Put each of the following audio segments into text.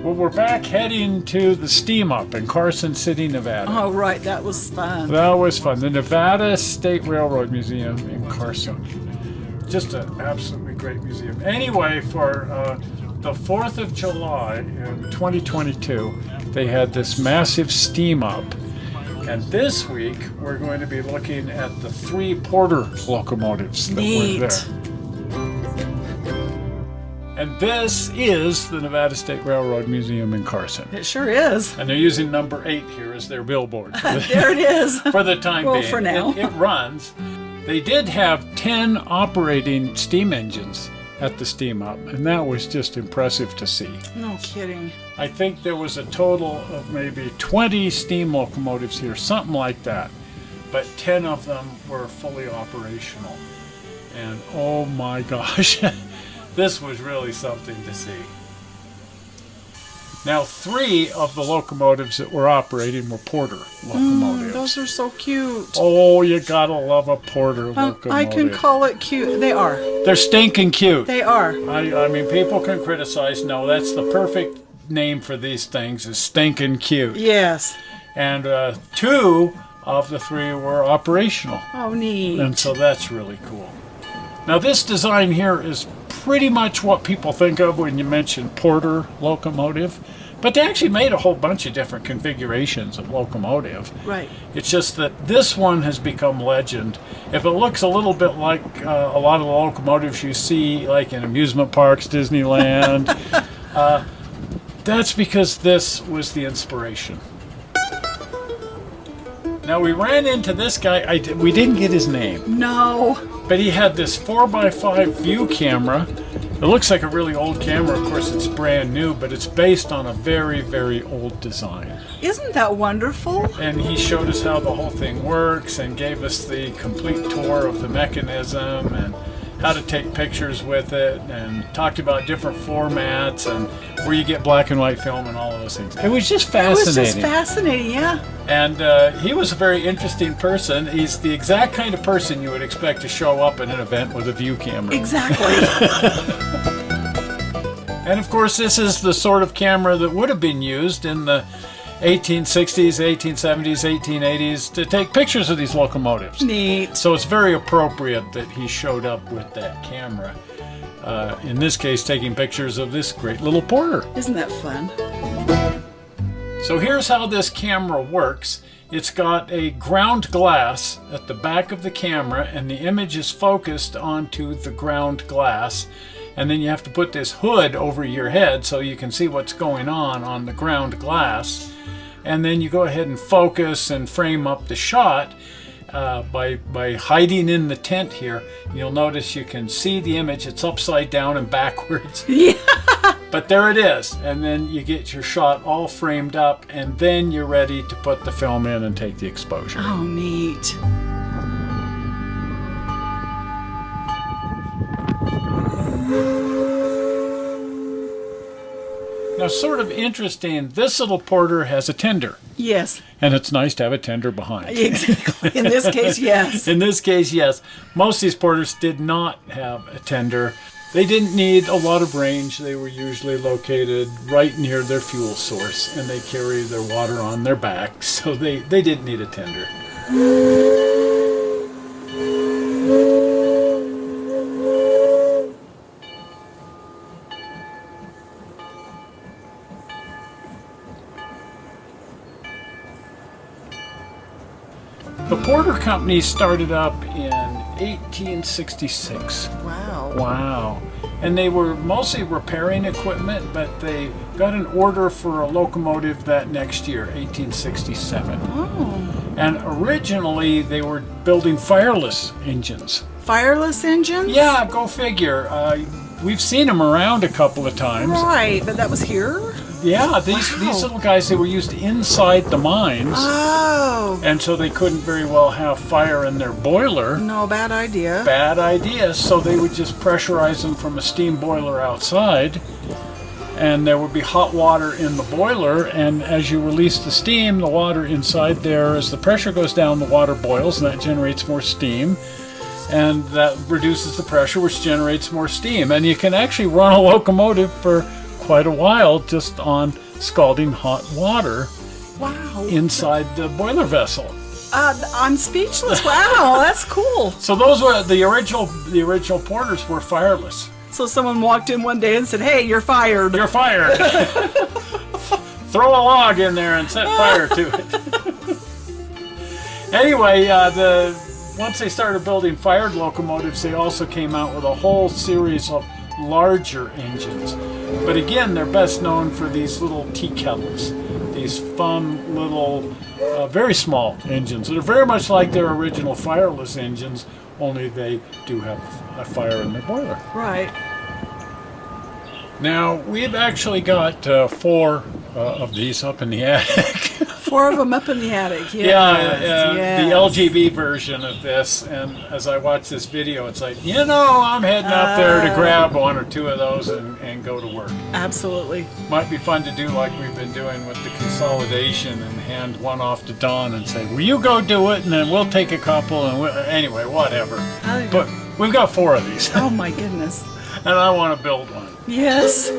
Well, we're back heading to the Steam Up in Carson City, Nevada. Oh, right. That was fun. That was fun. The Nevada State Railroad Museum in Carson. Just an absolutely great museum. Anyway, for the 4th of July in 2022, they had this massive Steam Up. And this week, we're going to be looking at the 3 Porter locomotives that were there. And this is the Nevada State Railroad Museum in Carson. It sure is. And they're using number 8 here as their billboard. There it is. For the time being. For now. It runs. They did have 10 operating steam engines at the Steam Up, and that was just impressive to see. No kidding. I think there was a total of maybe 20 steam locomotives here, something like that. But 10 of them were fully operational. And oh my gosh. This was really something to see. Now, 3 of the locomotives that were operating were Porter locomotives. Those are so cute. Oh, you gotta love a Porter locomotive. I can call it cute. They are. They're stinking cute. They are. I mean, people can criticize. No, that's the perfect name for these things, is stinking cute. Yes. And 2 of the 3 were operational. Oh, neat. And so that's really cool. Now, this design here is pretty much what people think of when you mention Porter locomotive, but they actually made a whole bunch of different configurations of locomotive. Right. It's just that this one has become legend. If it looks a little bit like a lot of the locomotives you see like in amusement parks, Disneyland, that's because this was the inspiration. Now, we ran into this guy. We didn't get his name. No. But he had this 4x5 view camera. It looks like a really old camera. Of course, it's brand new, but it's based on a very, very old design. Isn't that wonderful? And he showed us how the whole thing works and gave us the complete tour of the mechanism and how to take pictures with it, and talked about different formats and where you get black and white film and all of those things. It was just fascinating. It was just fascinating, yeah. And he was a very interesting person. He's the exact kind of person you would expect to show up at an event with a view camera. Exactly. And of course, this is the sort of camera that would have been used in the 1860s, 1870s, 1880s to take pictures of these locomotives. Neat. So it's very appropriate that he showed up with that camera. In this case, taking pictures of this great little Porter. Isn't that fun? So here's how this camera works. It's got a ground glass at the back of the camera, and the image is focused onto the ground glass. And then you have to put this hood over your head so you can see what's going on the ground glass. And then you go ahead and focus and frame up the shot by hiding in the tent here. You'll notice you can see the image. It's upside down and backwards. Yeah. But there it is. And then you get your shot all framed up, and then you're ready to put the film in and take the exposure. Oh, neat. Now, sort of interesting, this little Porter has a tender. Yes. And it's nice to have a tender behind. Exactly. In this case, yes. In this case, yes. Most of these Porters did not have a tender. They didn't need a lot of range. They were usually located right near their fuel source, and they carry their water on their back, so they didn't need a tender. The Porter Company started up in 1866. Wow. Wow. And they were mostly repairing equipment, but they got an order for a locomotive that next year, 1867. Oh. And originally they were building fireless engines. Fireless engines? Yeah, go figure. We've seen them around a couple of times. Right, but that was here? Yeah, these little guys, they were used inside the mines. Oh. And so they couldn't very well have fire in their boiler. No, bad idea. Bad idea. So they would just pressurize them from a steam boiler outside. And there would be hot water in the boiler. And as you release the steam, the water inside there, as the pressure goes down, the water boils, and that generates more steam. And that reduces the pressure, which generates more steam. And you can actually run a locomotive for quite a while just on scalding hot water Wow. inside the boiler vessel. I'm speechless. Wow, that's cool. So those were the original porters were fireless. So someone walked in one day and said, "Hey, you're fired." You're fired. Throw a log in there and set fire to it. Anyway, once they started building fired locomotives, they also came out with a whole series of larger engines. But again, they're best known for these little tea kettles, these fun little, very small engines that are very much like their original fireless engines, only they do have a fire in their boiler. Right. Now, we've actually got 4 of these up in the attic. 4 of them up in the attic. Yes. Yeah, the LGB version of this. And as I watch this video, it's like, I'm heading up there to grab 1 or 2 of those and go to work. Absolutely. Might be fun to do like we've been doing with the consolidation and hand 1 off to Dawn and say, will you go do it? And then we'll take a couple. And anyway, whatever. But we've got 4 of these. Oh, my goodness. And I want to build one. Yes.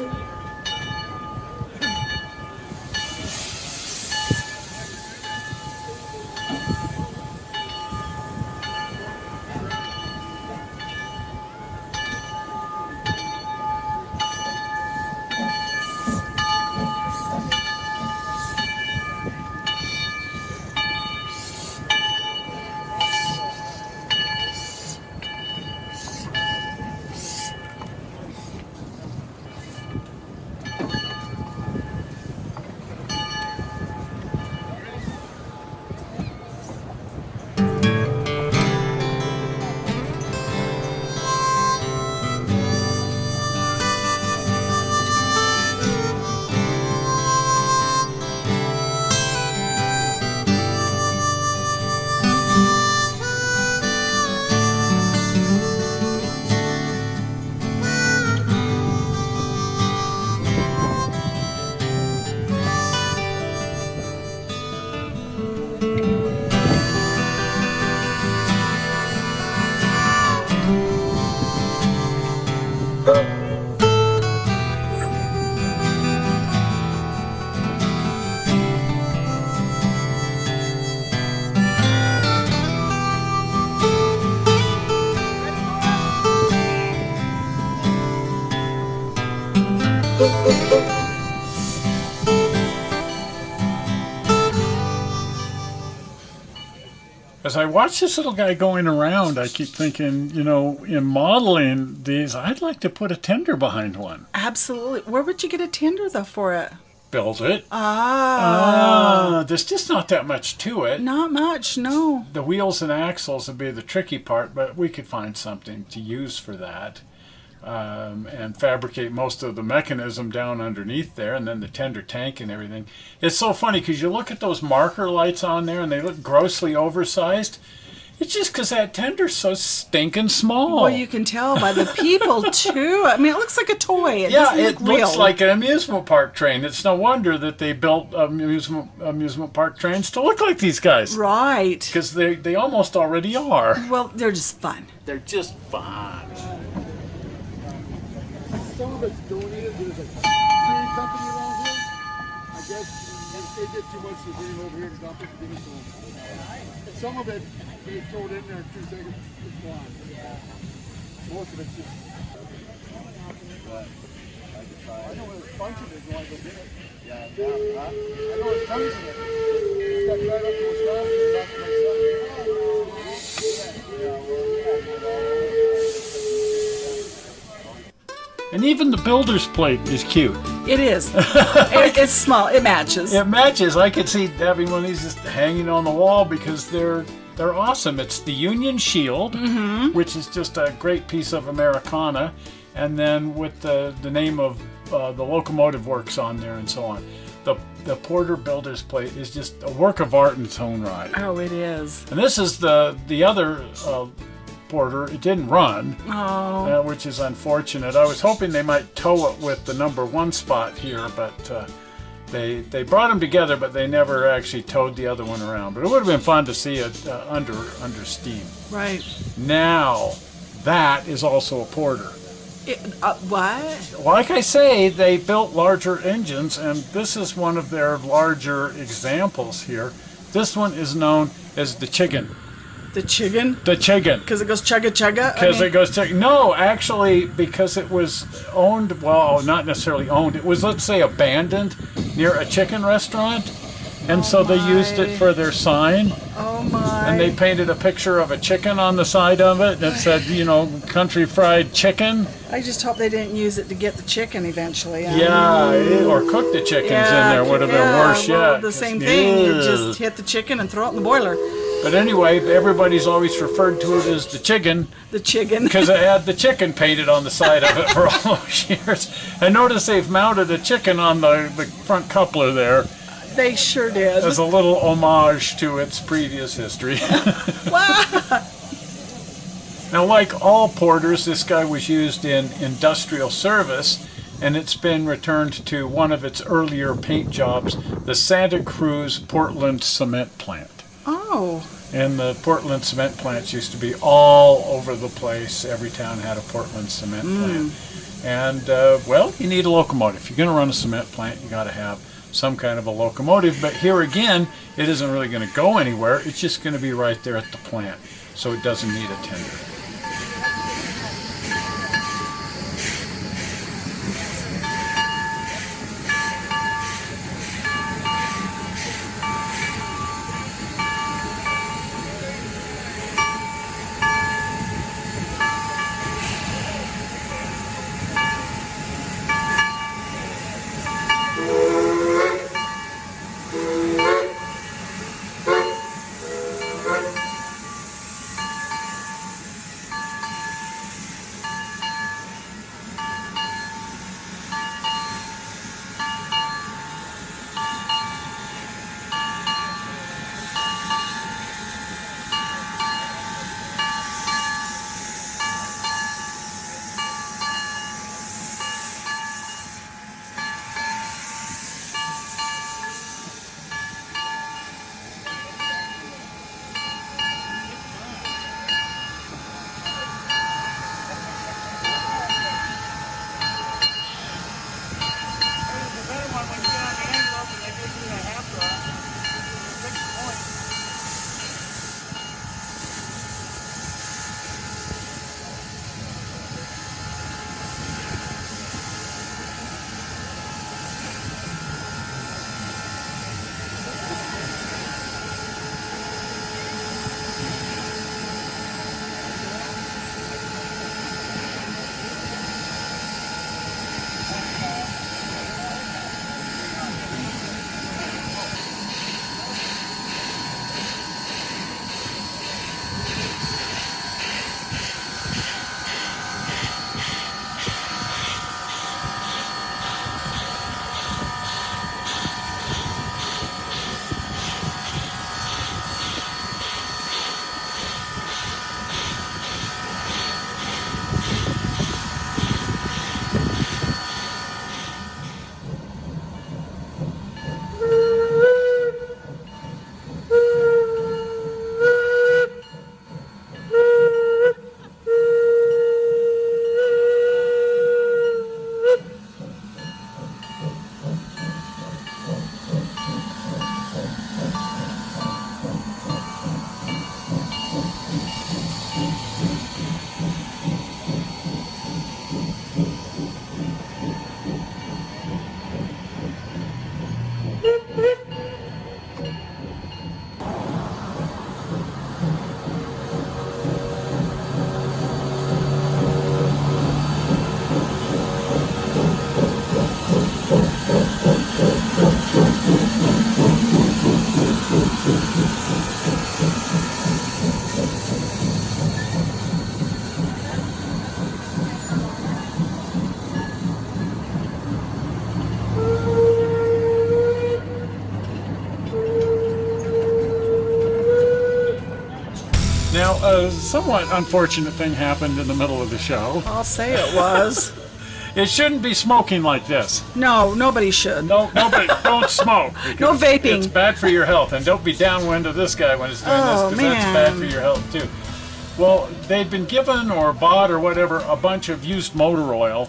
As I watch this little guy going around, I keep thinking, in modeling these, I'd like to put a tender behind one. Absolutely. Where would you get a tender, though, for it? Build it. There's just not that much to it. Not much, no. The wheels and axles would be the tricky part, but we could find something to use for that. And fabricate most of the mechanism down underneath there, and then the tender tank and everything. It's so funny because you look at those marker lights on there and they look grossly oversized. It's just because that tender's so stinking small. Well, you can tell by the people too. I mean, it looks like a toy. It doesn't look real. Looks like an amusement park train. It's no wonder that they built amusement park trains to look like these guys. Right. Because they almost already are. Well, they're just fun. They're just fun. Some of it's donated. There's a tree company around here. I guess if they get too much, they bring it over here and dump it and give it to them. And some of it, they throw it in there in 2 seconds, it's gone. Most of it's just... I know there's a bunch of it, you want to go get it. I know there's tons of it. It's got right up to Wisconsin and back to my son. And even the builder's plate is cute. It is. It's small. It matches. It matches. I could see having one of these just hanging on the wall because they're awesome. It's the Union Shield, which is just a great piece of Americana, and then with the name of the locomotive works on there and so on. The Porter builder's plate is just a work of art in its own right. Oh, it is. And this is the other Porter. It didn't run, which is unfortunate. I was hoping they might tow it with the number 1 spot here, but they brought them together, but they never actually towed the other one around. But it would have been fun to see it under steam. Right. Now, that is also a Porter. What? Like I say, they built larger engines, and this is one of their larger examples here. This one is known as the Chiggen. The Chiggen? The Chiggen. Because it goes chugga chugga? Because it goes chugga. No, actually, because it was owned, well, not necessarily owned. It was, let's say, abandoned near a chicken restaurant. And so they used it for their sign. Oh my. And they painted a picture of a chicken on the side of it that said, you know, country fried chicken. I just hope they didn't use it to get the chicken eventually. Or cook the chickens in there would have been worse well, yet. The same thing. You just hit the chicken and throw it in the boiler. But anyway, everybody's always referred to it as the Chiggen. The Chiggen. Because it had the chicken painted on the side of it for all those years. And notice they've mounted a chicken on the front coupler there. They sure did. As a little homage to its previous history. Wow. Now, like all porters, this guy was used in industrial service, and it's been returned to one of its earlier paint jobs, the Santa Cruz Portland Cement Plant. Oh. And the Portland cement plants used to be all over the place. Every town had a Portland cement plant. And, well, you need a locomotive. If you're going to run a cement plant, you got to have some kind of a locomotive. But here again, it isn't really going to go anywhere. It's just going to be right there at the plant. So it doesn't need a tender. Now, a somewhat unfortunate thing happened in the middle of the show. I'll say it was. It shouldn't be smoking like this. No, nobody should. No, nobody, don't smoke. No vaping. It's bad for your health. And don't be downwind of this guy when it's doing this, because that's bad for your health, too. Well, they'd been given or bought or whatever a bunch of used motor oil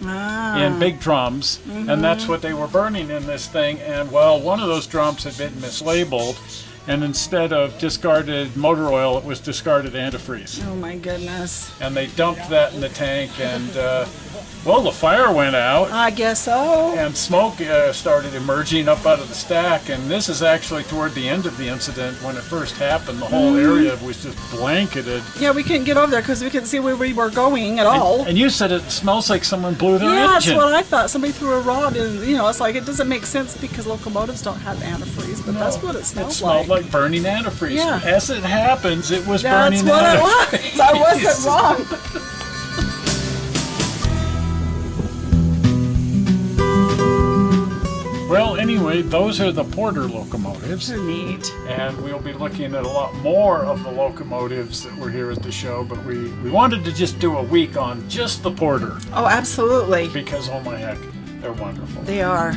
in big drums, and that's what they were burning in this thing. And well, one of those drums had been mislabeled, and instead of discarded motor oil, it was discarded antifreeze. Oh my goodness. And they dumped that in the tank, and well, the fire went out. I guess so. And smoke started emerging up out of the stack, and this is actually toward the end of the incident. When it first happened, the whole area was just blanketed. Yeah, we couldn't get over there because we couldn't see where we were going at all. And you said it smells like someone blew their Yeah, engine. that's what I thought. Somebody threw a rod in, it's like it doesn't make sense because locomotives don't have antifreeze, but that's what it smells It smelled like burning antifreeze. Yeah. As it happens, it was That's burning what antifreeze. it was. I wasn't wrong. Well, anyway, those are the Porter locomotives. They're neat. And we'll be looking at a lot more of the locomotives that were here at the show, but we wanted to just do a week on just the Porter. Oh, absolutely. Because, oh my heck, they're wonderful. They are.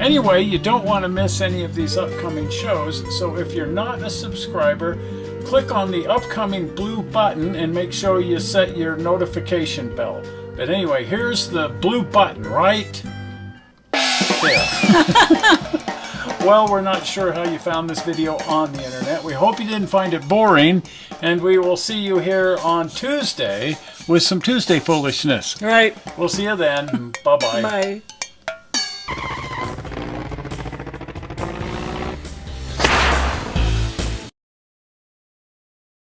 Anyway, you don't want to miss any of these upcoming shows, so if you're not a subscriber, click on the upcoming blue button and make sure you set your notification bell. But anyway, here's the blue button right there. Well, we're not sure how you found this video on the internet. We hope you didn't find it boring, and we will see you here on Tuesday with some Tuesday foolishness. Right. We'll see you then. Bye-bye. Bye.